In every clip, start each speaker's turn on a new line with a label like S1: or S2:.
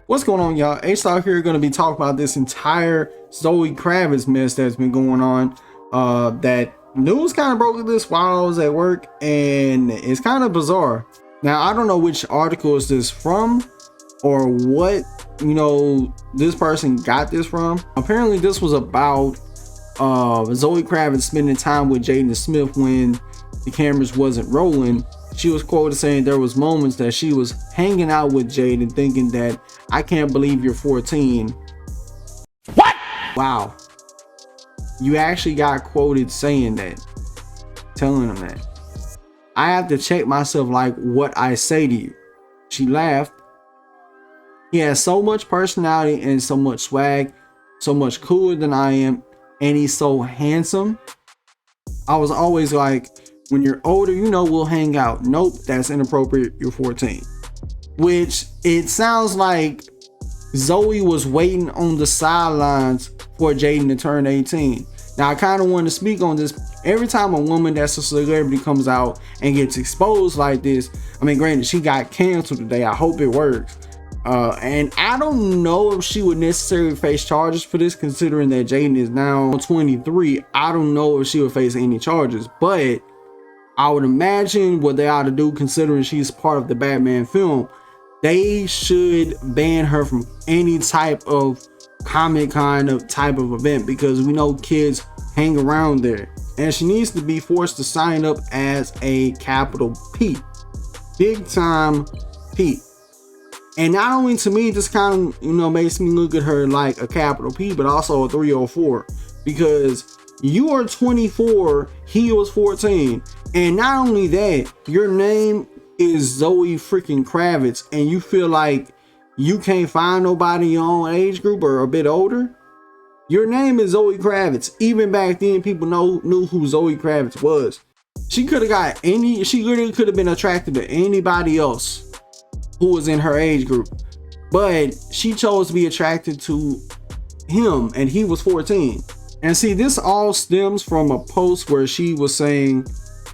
S1: What's going on, y'all? A-Star here, going to be talking about this entire Zoe Kravitz mess that's been going on. That news kind of broke this while I was at work, and it's kind of bizarre. Now, I don't know which article is this from or what, this person got this from. Apparently, this was about Zoe Kravitz spending time with Jaden Smith when the cameras wasn't rolling. She was quoted saying there was moments that she was hanging out with Jaden thinking that, I can't believe you're 14.
S2: What?
S1: Wow. You actually got quoted saying that, telling him that. I have to check myself like what I say to you. She laughed. He has so much personality and so much swag, so much cooler than I am, and he's so handsome. I was always like, when you're older, we'll hang out. Nope, that's inappropriate. You're 14. Which it sounds like Zoe was waiting on the sidelines for Jaden to turn 18. Now, I kind of want to speak on this. Every time a woman that's a celebrity comes out and gets exposed like this, I mean, granted, she got canceled today. I hope it works. And I don't know if she would necessarily face charges for this, considering that Jaden is now 23. I don't know if she would face any charges, but I would imagine what they ought to do, considering she's part of the Batman film, they should ban her from any type of Comic-Con type of event, because we know kids hang around there, and she needs to be forced to sign up as a capital P, big time P. And not only to me, this kind of makes me look at her like a capital P, but also a 304, because you are 24, he was 14. And not only that, your name is Zoe freaking Kravitz, and you feel like you can't find nobody in your own age group or a bit older. Your name is Zoe Kravitz. Even back then, people knew who Zoe Kravitz was. She could have she literally could have been attracted to anybody else who was in her age group, but she chose to be attracted to him, and he was 14. And see, this all stems from a post where she was saying,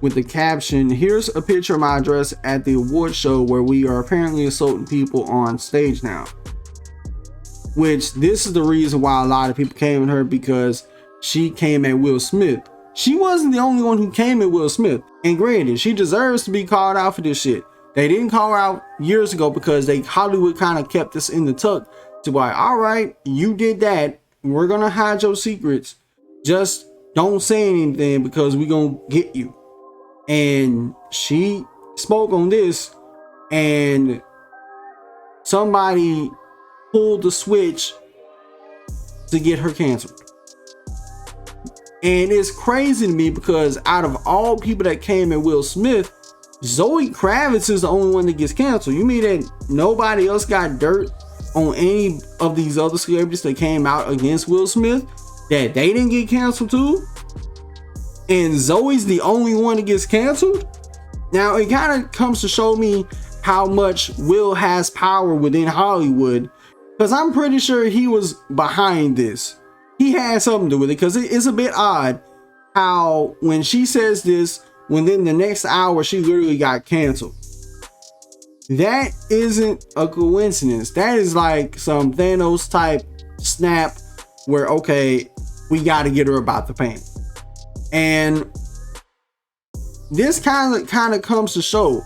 S1: with the caption, "Here's a picture of my dress at the award show where we are apparently assaulting people on stage now." Which, this is the reason why a lot of people came at her, because she came at Will Smith. She wasn't the only one who came at Will Smith. And granted, she deserves to be called out for this shit. They didn't call her out years ago because Hollywood kind of kept this in the tuck to be like, all right, you did that. We're going to hide your secrets. Just don't say anything because we're going to get you. And she spoke on this, and somebody pulled the switch to get her canceled. And it's crazy to me because out of all people that came at Will Smith, Zoe Kravitz is the only one that gets canceled. You mean that nobody else got dirt on any of these other celebrities that came out against Will Smith, that they didn't get canceled too? And Zoe's the only one that gets canceled? Now, it kind of comes to show me how much Will has power within Hollywood, because I'm pretty sure he was behind this. He had something to do with it, because it's a bit odd how when she says this, within the next hour, she literally got canceled. That isn't a coincidence. That is like some Thanos type snap where, okay, we got to get her about the pain. And this kind of comes to show,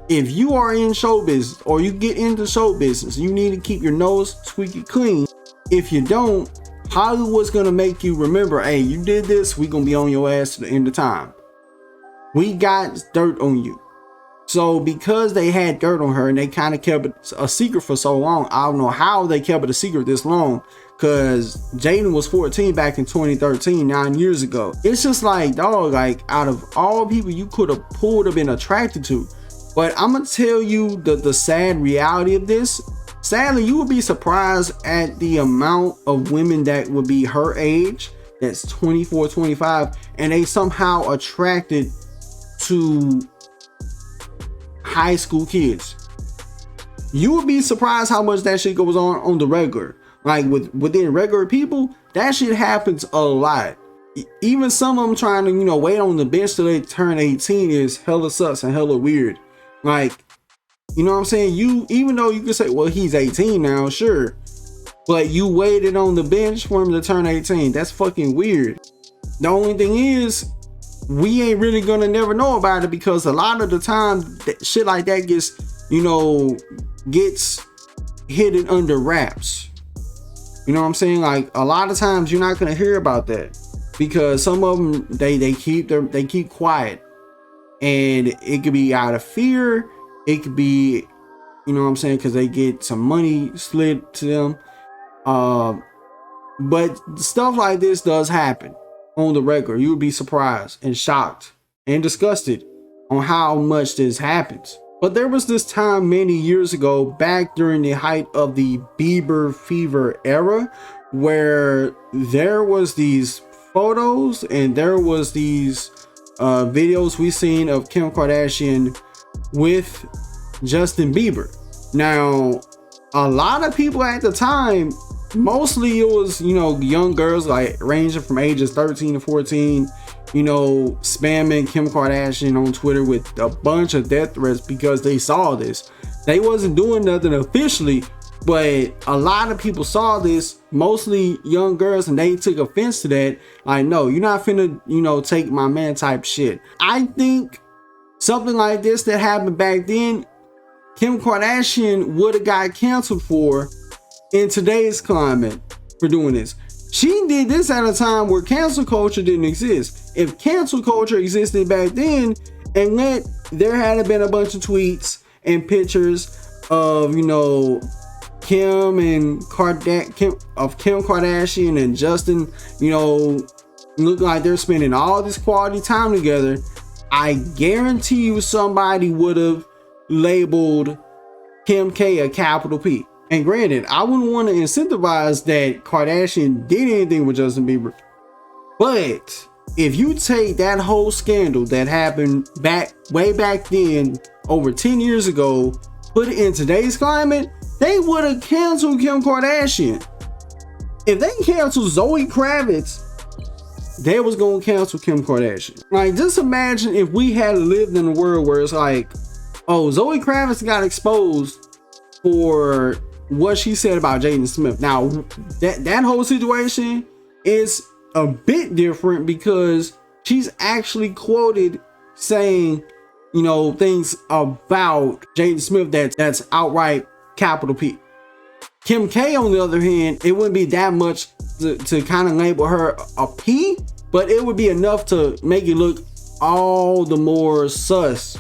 S1: if you are in show business or you get into show business, you need to keep your nose squeaky clean. If you don't, Hollywood's going to make you remember, hey, you did this, we're going to be on your ass to the end of time. We got dirt on you. So because they had dirt on her and they kind of kept it a secret for so long, I don't know how they kept it a secret this long, because Jaden was 14 back in 2013, 9 years ago. It's just like, dog, like out of all people you could have pulled or been attracted to. But I'm going to tell you the sad reality of this. Sadly, you would be surprised at the amount of women that would be her age, that's 24, 25, and they somehow attracted to high school kids. You would be surprised how much that shit goes on the regular. Like within regular people, that shit happens a lot. even some of them trying to, you know, wait on the bench till they turn 18 is hella sus and hella weird. Like, you know what I'm saying? You, even though you could say, well, he's 18 now, sure, but you waited on the bench for him to turn 18. That's fucking weird. The only thing is, we ain't really gonna never know about it, because a lot of the time shit like that gets, you know, gets hidden under wraps. You know what I'm saying? Like, a lot of times you're not gonna hear about that, because some of them they keep quiet, and it could be out of fear, it could be, you know what I'm saying, because they get some money slid to them. But stuff like this does happen on the record. You would be surprised and shocked and disgusted on how much this happens. But there was this time many years ago, back during the height of the Bieber fever era, where there was these photos and there was these videos we seen of Kim Kardashian with Justin Bieber. Now, a lot of people at the time, mostly it was, you know, young girls, like ranging from ages 13 to 14, you know, spamming Kim Kardashian on Twitter with a bunch of death threats because they saw this. They wasn't doing nothing officially, but a lot of people saw this, mostly young girls, and they took offense to that. Like, no, you're not finna, you know, take my man type shit. I think something like this that happened back then, Kim Kardashian would have got canceled for in today's climate for doing this. She did this at a time where cancel culture didn't exist. If cancel culture existed back then, and there had been a bunch of tweets and pictures of, you know, Kim Kardashian and Justin, you know, look like they're spending all this quality time together, I guarantee you somebody would have labeled Kim K a capital P. And granted, I wouldn't want to incentivize that Kardashian did anything with Justin Bieber, but if you take that whole scandal that happened way back then, over 10 years ago, put it in today's climate, they would have canceled Kim Kardashian. If they canceled Zoe Kravitz, they was gonna cancel Kim Kardashian. Like, just imagine if we had lived in a world where it's like, oh, Zoe Kravitz got exposed for what she said about Jaden Smith. Now, that whole situation is a bit different because she's actually quoted saying, you know, things about Jaden Smith that's outright capital P. Kim K, on the other hand, it wouldn't be that much to kind of label her a P, but it would be enough to make it look all the more sus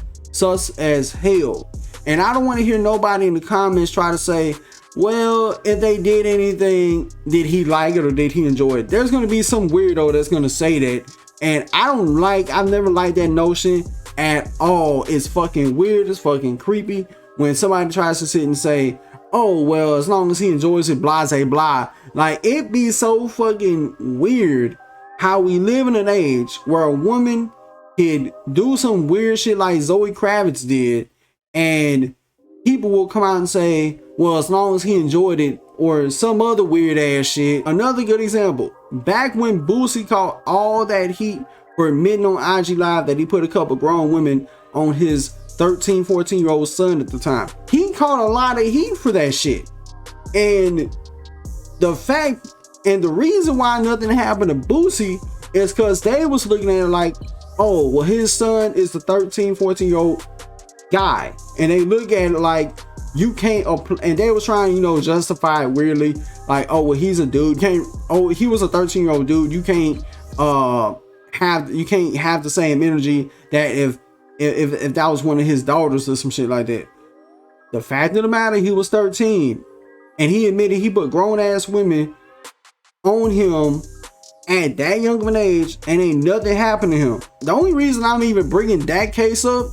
S1: as hell. And I don't want to hear nobody in the comments try to say, well, if they did anything, did he like it or did he enjoy it? There's going to be some weirdo that's going to say that. And I've never liked that notion at all. It's fucking weird. It's fucking creepy when somebody tries to sit and say, oh, well, as long as he enjoys it, blah, say blah. Like, it be so fucking weird how we live in an age where a woman could do some weird shit like Zoe Kravitz did, and people will come out and say, well, as long as he enjoyed it, or some other weird ass shit. Another good example, back when Boosie caught all that heat for admitting on IG Live that he put a couple grown women on his 13, 14-year-old son at the time, he caught a lot of heat for that shit. And the fact and the reason why nothing happened to Boosie is because they was looking at it like, oh, well, his son is the 13, 14-year-old guy, and they look at it like, you can't, and they was trying, you know, justify it weirdly, like, oh, well, he's a dude, he was a 13-year-old dude, you can't have the same energy that if that was one of his daughters or some shit like that. The fact of the matter, he was 13, and he admitted he put grown ass women on him at that young of an age, and ain't nothing happened to him. The only reason I'm even bringing that case up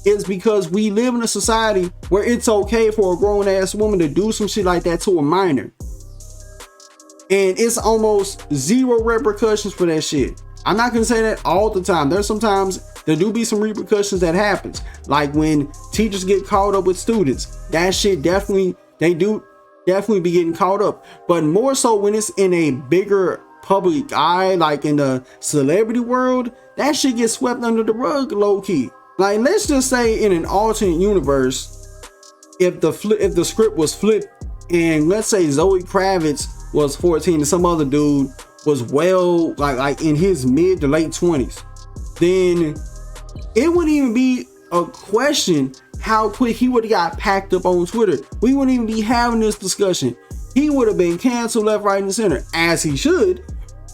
S1: is because we live in a society where it's okay for a grown ass woman to do some shit like that to a minor, and it's almost zero repercussions for that shit. I'm not gonna say that all the time. There's sometimes there do be some repercussions that happens, like when teachers get caught up with students. That shit definitely be getting caught up, but more so when it's in a bigger public eye, like in the celebrity world, that shit gets swept under the rug low key. Like, let's just say in an alternate universe, if the script was flipped and let's say Zoe Kravitz was 14 and some other dude was well like in his mid to late 20s, then it wouldn't even be a question how quick he would have got packed up on Twitter. We wouldn't even be having this discussion. He would have been canceled left, right, and center, as he should.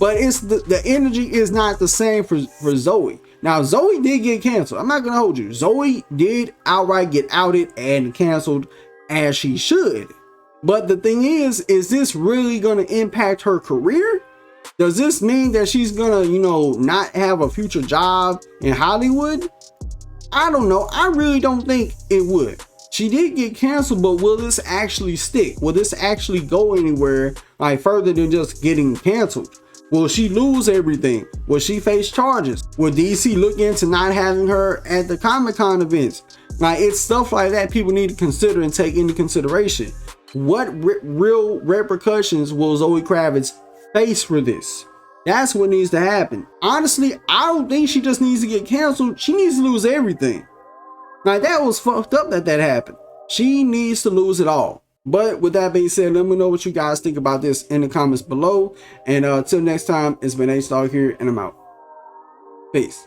S1: But it's the energy is not the same for Zoe. Now, Zoe did get canceled. I'm not gonna hold you. Zoe did outright get outed and canceled, as she should. But the thing is this really gonna impact her career? Does this mean that she's gonna, not have a future job in Hollywood? I don't know. I really don't think it would. She did get canceled, but will this actually stick? Will this actually go anywhere, like further than just getting canceled? Will she lose everything? Will she face charges? Will DC look into not having her at the Comic-Con events? Like, it's stuff like that people need to consider and take into consideration. What real repercussions will Zoe Kravitz face for this? That's what needs to happen. Honestly, I don't think she just needs to get canceled. She needs to lose everything. Like, that was fucked up that happened. She needs to lose it all. But with that being said, let me know what you guys think about this in the comments below. And until next time, it's been A-Star here, and I'm out. Peace.